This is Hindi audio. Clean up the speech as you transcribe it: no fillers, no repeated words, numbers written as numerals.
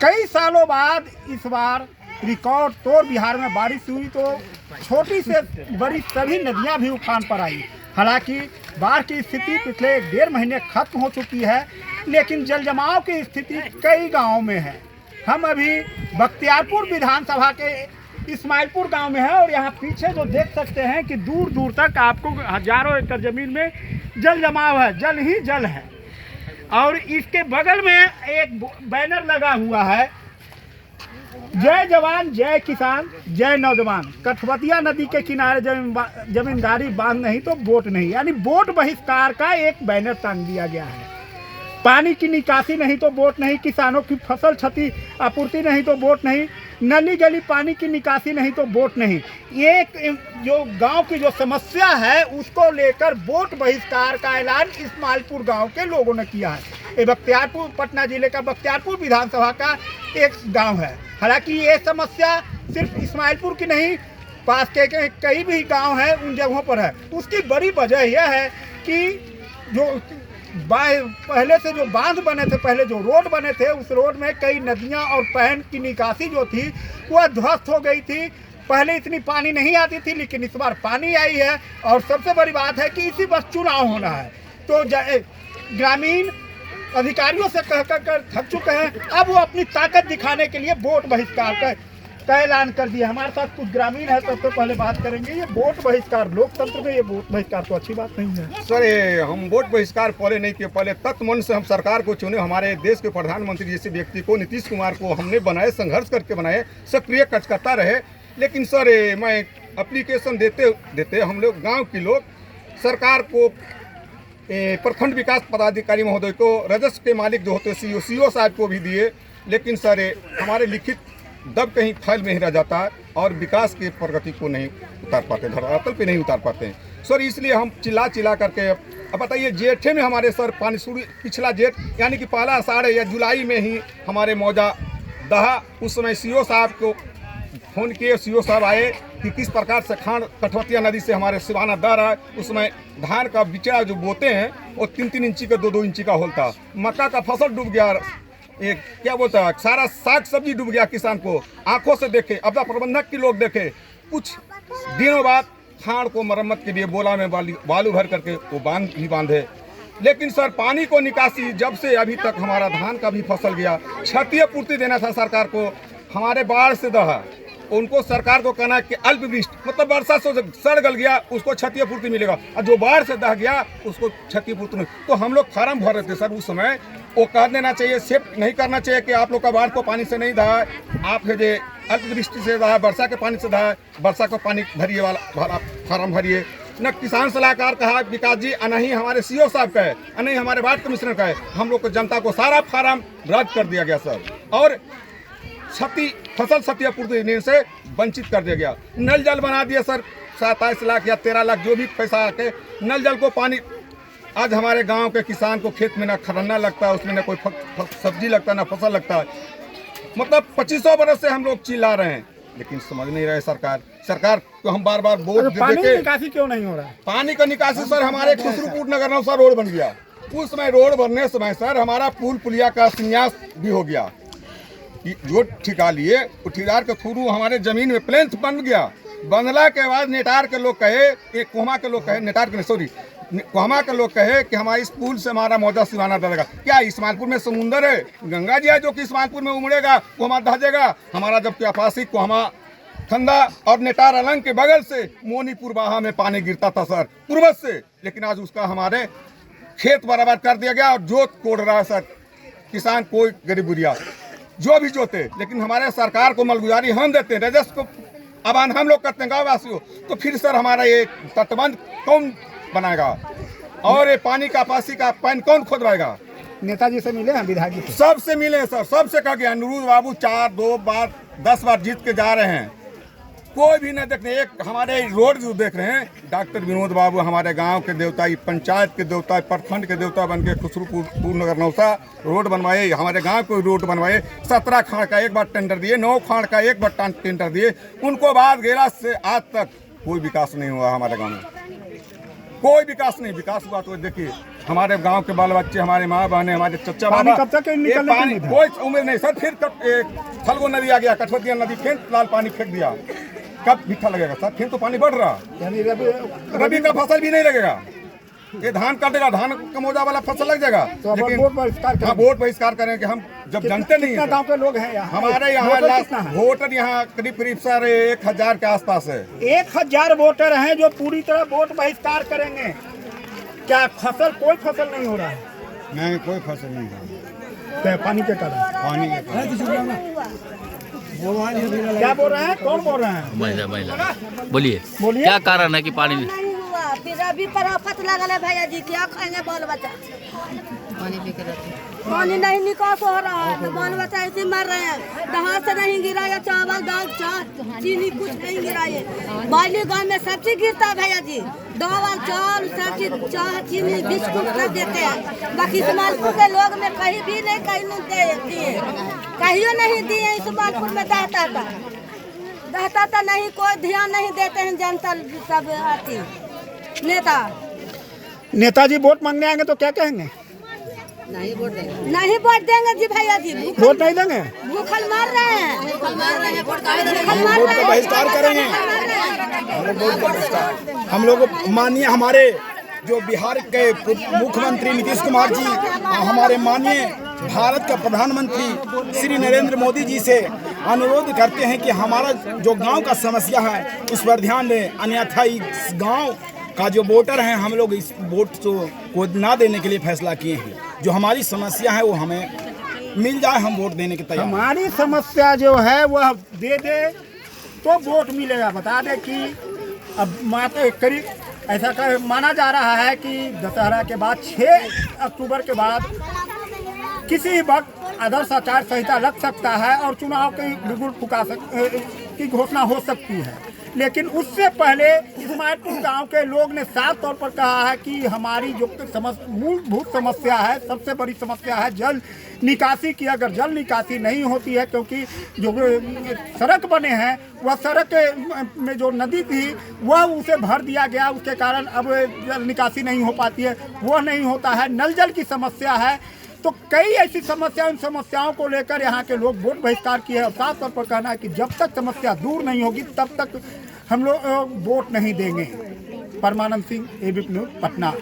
कई सालों बाद इस बार रिकॉर्ड तोड़ बिहार में बारिश हुई तो छोटी से बड़ी सभी नदियां भी उफान पर आई। हालांकि बाढ़ की स्थिति पिछले 1.5 महीने खत्म हो चुकी है, लेकिन जल जमाव की स्थिति कई गांवों में है। हम अभी बख्तियारपुर विधानसभा के इस्माइलपुर गांव में है और यहाँ पीछे जो देख सकते हैं कि दूर दूर तक आपको हजारों एकड़ जमीन में जल जमाव है, जल ही जल है। और इसके बगल में एक बैनर लगा हुआ है, जय जवान जय किसान जय नौजवान, कठवतिया नदी के किनारे जमींदारी बांध नहीं तो वोट नहीं, यानी वोट बहिष्कार का एक बैनर टांग दिया गया है। पानी की निकासी नहीं तो वोट नहीं, किसानों की फसल क्षति आपूर्ति नहीं तो वोट नहीं, नली गली पानी की निकासी नहीं तो वोट नहीं। एक जो गांव की जो समस्या है उसको लेकर वोट बहिष्कार का ऐलान इस्माइलपुर गांव के लोगों ने किया है। ये बख्तियारपुर, पटना जिले का बख्तियारपुर विधानसभा का एक गांव है। हालांकि ये समस्या सिर्फ इस्माइलपुर की नहीं, पास के कई भी गांव हैं उन जगहों पर है। उसकी बड़ी वजह यह है कि जो पहले से जो बांध बने थे, पहले जो रोड बने थे, उस रोड में कई नदियां और पहन की निकासी जो थी वह ध्वस्त हो गई थी। पहले इतनी पानी नहीं आती थी, लेकिन इस बार पानी आई है। और सबसे बड़ी बात है कि इसी बस चुनाव होना है, तो ग्रामीण अधिकारियों से कह कर थक चुके हैं। अब वो अपनी ताकत दिखाने के लिए वोट बहिष्कार का ऐलान कर दिया। हमारे साथ कुछ ग्रामीण है, सबसे पहले बात करेंगे। ये वोट बहिष्कार लोकतंत्र में, ये वोट बहिष्कार तो अच्छी बात नहीं है सर। ये हम वोट बहिष्कार पहले नहीं किए, पहले तत्व मन से हम सरकार को चुने। हमारे देश के प्रधानमंत्री जैसे व्यक्ति को, नीतीश कुमार को हमने बनाए, संघर्ष करके बनाए, सक्रिय कार्यकर्ता रहे। लेकिन सर मैं एप्लीकेशन देते हम लोग गाँव के लोग सरकार को, प्रखंड विकास पदाधिकारी महोदय को, राजस्व के मालिक जो होते सीओ साहब को भी दिए। लेकिन सर हमारे लिखित दब कहीं फाइल में ही रह जाता है और विकास की प्रगति को नहीं उतार पाते, धरातल पे नहीं उतार पाते हैं सर। इसलिए हम चिल्ला करके, अब बताइए जेठे में हमारे सर पानी शुरू, पिछला जेठ यानी कि पहला आषाढ़ या जुलाई में ही हमारे मौजा दहा। उस समय सीओ साहब को फोन किए, सीओ साहब आए कि किस प्रकार से खान कठवतिया नदी से हमारे सिवाना दह रहा है। उसमें धान का बिचड़ा जो बोते हैं वो 3-3 इंची का, 2-2 इंची का होल था। मक्का का फसल डूब गया, एक क्या बोलता है, सारा साग सब्जी डूब गया। किसान को आंखों से देखे, अपना प्रबंधक के लोग देखे। कुछ दिनों बाद खान को मरम्मत के लिए बोला में बालू भर करके वो बांध भी बांधे। लेकिन सर पानी को निकासी जब से अभी तक हमारा धान का भी फसल गया, क्षति पूर्ति देना था सरकार को। हमारे बाढ़ से दहा, उनको सरकार को कहना है कि अल्पवृष्टि मतलब वर्षा से सड़ गल गया, उसको क्षतिपूर्ति मिलेगा, और जो बाढ़ से दह गया उसको क्षतिपूर्ति नहीं। तो हम लोग फार्म भर रहे थे सर उस समय। वो कह देना चाहिए, सेफ नहीं करना चाहिए कि आप लोग का बाढ़ को पानी से नहीं दहा, आप है जो अल्पवृष्टि से दहा, वर्षा के पानी से दहा, वर्षा को पानी भरिए वाला फार्म भरिए। न किसान सलाहकार कहा विकास जी, नहीं हमारे सीओ साहब का है, नहीं हमारे वार्ड कमिश्नर का है। हम लोग को जनता को सारा फार्म रद्द कर दिया गया सर, और फसल क्षतिपूर्ति देने से वंचित कर दिया गया। नल जल बना दिया सर, 27 लाख या 13 लाख जो भी पैसा आके नल जल को पानी। आज हमारे गांव के किसान को खेत में ना खरना लगता है, उसमें ना कोई सब्जी लगता है, ना फसल लगता है। मतलब 2500 बरस से हम लोग चिल्ला रहे हैं, लेकिन समझ नहीं रहे सरकार को हम बार बार वोट पानी की निकासी क्यों नहीं हो रहा है? पानी का निकासी सर, हमारे खुसरूपुर नगर नौसा रोड बन गया। उस समय रोड बनने समय सर हमारा पुल पुलिया का संन्यास भी हो गया। जो ठिका लिए वो ठिकादार के थ्रू हमारे जमीन में प्लेंथ बन गया। बंधला के बाद नेटार के लोग कहे, एक कोहमा के लोग कहे, नेटार के सॉरी कोहमा के लोग कहे कि हमारे इस पुल से हमारा मौजा सिवाना दहेगा। क्या इस्माइलपुर में समुंदर है, गंगा जी है जो कि इस्माइलपुर में उमड़ेगा, कोहमा दहेगा हमारा? जबकि अपासी कोहमा खंदा और नेटार अलंग के बगल से मोनीपुर बाहा में पानी गिरता था सर पूर्वज से। लेकिन आज उसका हमारे खेत बराबर कर दिया गया और जोत कोड़ रहा है सर किसान, कोई गरीबुरिया जो भी जोते। लेकिन हमारे सरकार को मलगुजारी हम देते हैं, राजस्व को अबान हम लोग करते हैं गाँव वासियों। तो फिर सर हमारा ये तटबंध कौन बनाएगा और ये पानी का पासी का पैन कौन खोदवाएगा? नेताजी से मिले हैं, विधायक जी से सबसे मिले सर, सबसे कह गया अनुरुद्ध बाबू 4 बार 10 बार जीत के जा रहे हैं, कोई भी न देखने। एक हमारे रोड जो देख रहे हैं, डॉक्टर विनोद बाबू हमारे गांव के देवता, पंचायत के देवता, प्रखंड के देवता बन के खुसरूपुर नगर नौसा रोड बनवाए, हमारे गांव को रोड बनवाए। 17 खाड़ का एक बार टेंडर दिए, 9 खाड़ का एक बार टेंडर दिए। उनको बाद गेला से आज तक कोई विकास नहीं हुआ हमारे गाँव में, कोई विकास नहीं। विकास हुआ तो देखिए हमारे गांव के बाल बच्चे, हमारे माँ बहने, हमारे चच्चा पानी बाबा, कब तक ये निकलने की पानी उम्मीद है? कोई उम्मीद नहीं सर। फिर फल्गु नदी आ गया, कठवतिया नदी फिर लाल पानी फेंक दिया, कब मीठा लगेगा सर? फिर तो पानी बढ़ रहा, यानी रबी का फसल भी नहीं लगेगा। ये धान काटेगा, धान कमोदा वाला फसल लग जाएगा। तो अब लेकिन वोट बहिष्कार हाँ, वोट बहिष्कार करें कि हम जब जानते नहीं कितना है गांव के लोग हैं यहाँ? हमारे यहाँ वोटर कितना है? वोटर यहाँ करीब करीब सर 1000 के आसपास है। 1000 वोटर हैं जो पूरी तरह वोट बहिष्कार करेंगे। क्या फसल, कोई फसल नहीं हो रहा है? नहीं, कोई फसल नहीं है, क्या पानी के कारण? पानी के कारण। क्या बोल रहे हैं, कौन बोल रहे हैं? महिला बोलिए बोलिए। क्या कारण है कि पानी नहीं हुआ, फिर अभी पर आफत लगल है भैया जी, क्या खाएंगे बाल बच्चा? पानी नहीं निकास हो रहा है तो बाल बच्चा ऐसे मर रहे हैं। दहाड़ से नहीं गिरा या चावल दाल चीनी कुछ नहीं गिरा है। बाली गाँव में सब चीज गिरता है भैया जी, दाल चावल सब चीज, चाह चीनी बिस्कुट सब देते हैं। बाकी सुमालपुर के लोग में कहीं भी नहीं कहीं दिए, कहीं नहीं दिए। सुमालपुर में दहता था नहीं, कोई ध्यान नहीं देते हैं जनता सब आती नेता। नेताजी वोट मांगने आएंगे तो क्या कहेंगे? नहीं वोट देंगे जी भैया जी, वोट नहीं देंगे? भूखल मार रहे हैं, बहिष्कार करेंगे हम लोग। माननीय हमारे जो बिहार के मुख्यमंत्री नीतीश कुमार जी, हमारे माननीय भारत के प्रधानमंत्री श्री नरेंद्र मोदी जी से अनुरोध करते हैं कि हमारा जो गांव का समस्या है उस पर ध्यान दें, अन्यथा इस गांव का जो वोटर हैं, हम लोग इस वोट को ना देने के लिए फैसला किए हैं। जो हमारी समस्या है वो हमें मिल जाए, हम वोट देने के तैयार हैं। हमारी समस्या जो है वह दे दे तो वोट मिलेगा। बता दे कि अब करीब ऐसा माना जा रहा है कि दशहरा के बाद 6 अक्टूबर के बाद किसी वक्त आदर्श आचार संहिता लग सकता है और चुनाव की बिल्कुल की घोषणा हो सकती है। लेकिन उससे पहले इस्माइलपुर गांव के लोग ने साफ तौर पर कहा है कि हमारी जो मूलभूत समस्या है, सबसे बड़ी समस्या है जल निकासी की। अगर जल निकासी नहीं होती है, क्योंकि जो सड़क बने हैं वह सड़क में जो नदी थी वह उसे भर दिया गया, उसके कारण अब जल निकासी नहीं हो पाती है, वह नहीं होता है। नल जल की समस्या है। तो कई ऐसी समस्या, उन समस्याओं को लेकर यहाँ के लोग वोट बहिष्कार किए और साफ तौर पर कहना है कि जब तक समस्या दूर नहीं होगी तब तक हम लोग वोट नहीं देंगे। परमानंद सिंह, एबीपी न्यूज़, पटना।